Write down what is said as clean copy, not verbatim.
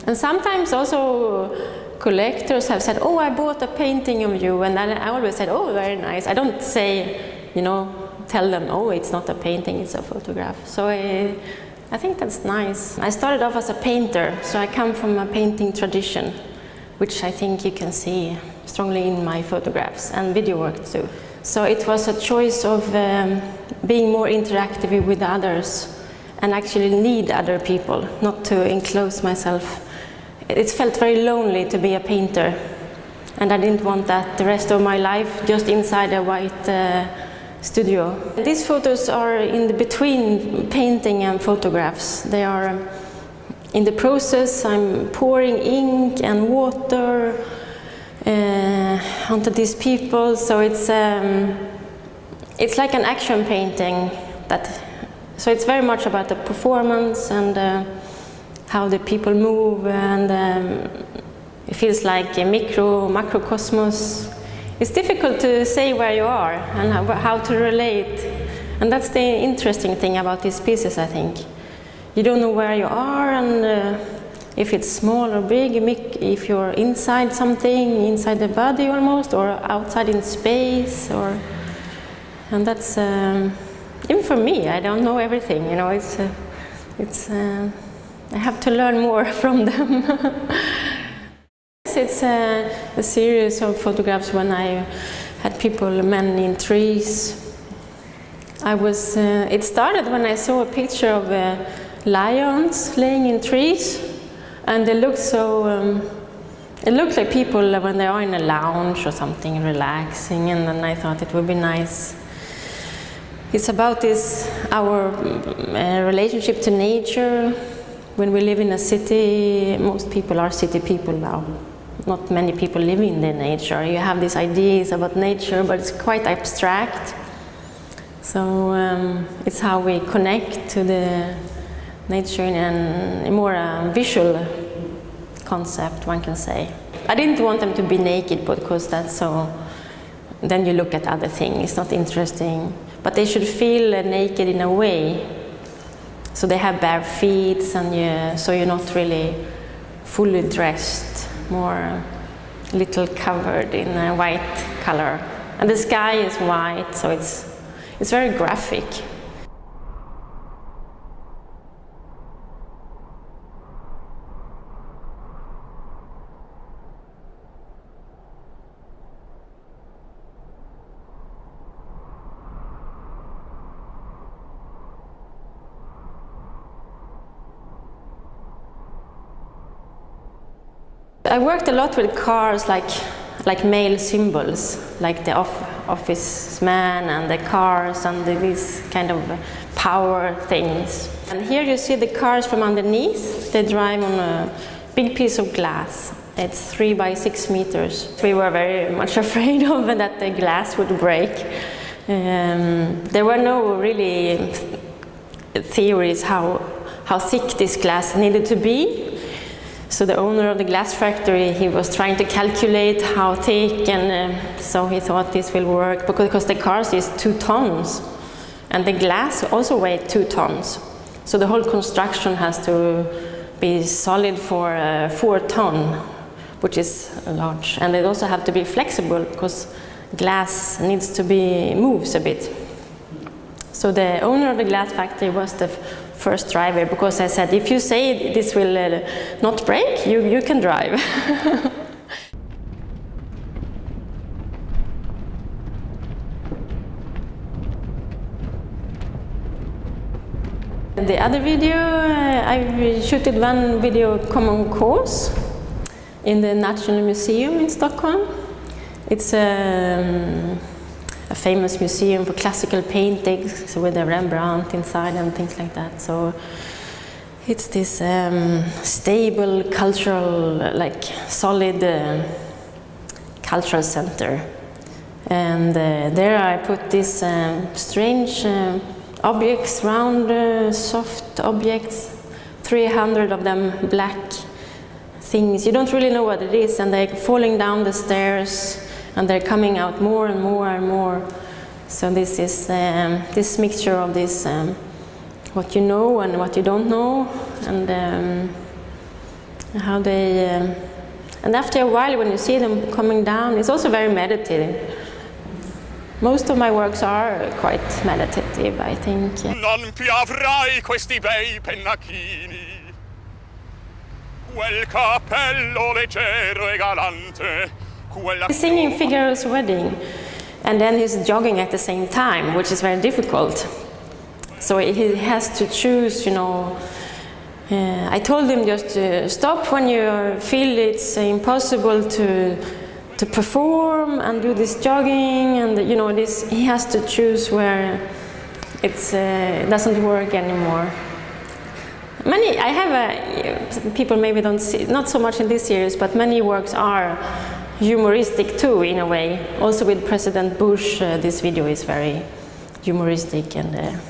And sometimes also collectors have said, "Oh, I bought a painting of you," and then I always said, "Oh, very nice." I don't say, tell them, "Oh, it's not a painting, it's a photograph." So I think that's nice. I started off as a painter, so I come from a painting tradition, which I think you can see strongly in my photographs and video work too. So it was a choice of being more interactive with others and actually need other people, not to enclose myself. It felt very lonely to be a painter, and I didn't want that the rest of my life, just inside a white studio. These photos are in the between painting and photographs. They are in the process. I'm pouring ink and water onto these people, so it's like an action painting. So it's very much about the performance and how the people move, and it feels like a macrocosmos. It's difficult to say where you are and how to relate, and that's the interesting thing about these pieces, I think. You don't know where you are, and if it's small or big, if you're inside something, inside the body almost, or outside in space, and that's even for me. I don't know everything, I have to learn more from them. It's a series of photographs when I had men in trees. It started when I saw a picture of lions laying in trees, and they looked so. It looked like people when they are in a lounge or something, relaxing, and then I thought it would be nice. It's about our relationship to nature. When we live in a city, most people are city people now. Not many people live in the nature. You have these ideas about nature, but it's quite abstract. So it's how we connect to the nature in a more visual concept, one can say. I didn't want them to be naked because that's so. Then you look at other things. It's not interesting. But they should feel naked in a way. So they have bare feet, and so you're not really fully dressed, more little covered in a white color. And the sky is white, so it's very graphic. I worked a lot with cars, like male symbols, like the office man and the cars and these kind of power things. And here you see the cars from underneath. They drive on a big piece of glass. It's 3 by 6 meters. We were very much afraid of that the glass would break. There were no really theories how thick this glass needed to be. So the owner of the glass factory, he was trying to calculate how thick, and so he thought this will work because the cars is 2 tons, and the glass also weighed 2 tons. So the whole construction has to be solid for 4 tons, which is large, and it also have to be flexible because glass needs to moves a bit. So the owner of the glass factory was the first driver, because I said, if you say this will not break, you can drive. The other video, I shooted one video common course in the National Museum in Stockholm. It's a famous museum for classical paintings with a Rembrandt inside and things like that. So it's this stable, cultural, solid cultural center. And there I put these strange objects, round, soft objects, 300 of them, black things. You don't really know what it is, and they're falling down the stairs, and they're coming out more and more and more. So this is this mixture of this, what you know and what you don't know, and how they, and after a while when you see them coming down, it's also very meditative. Most of my works are quite meditative, I think. Non più avrai questi bei pennacchini, quel cappello leggero e galante, quella... He's singing Figaro's Wedding, and then he's jogging at the same time, which is very difficult. So he has to choose, you know. I told him just to stop when you feel it's impossible to perform and do this jogging, and you know, this he has to choose where it doesn't work anymore. Many I have people maybe don't see, not so much in this series, but many works are humoristic too in a way. Also with President Bush, this video is very humoristic and.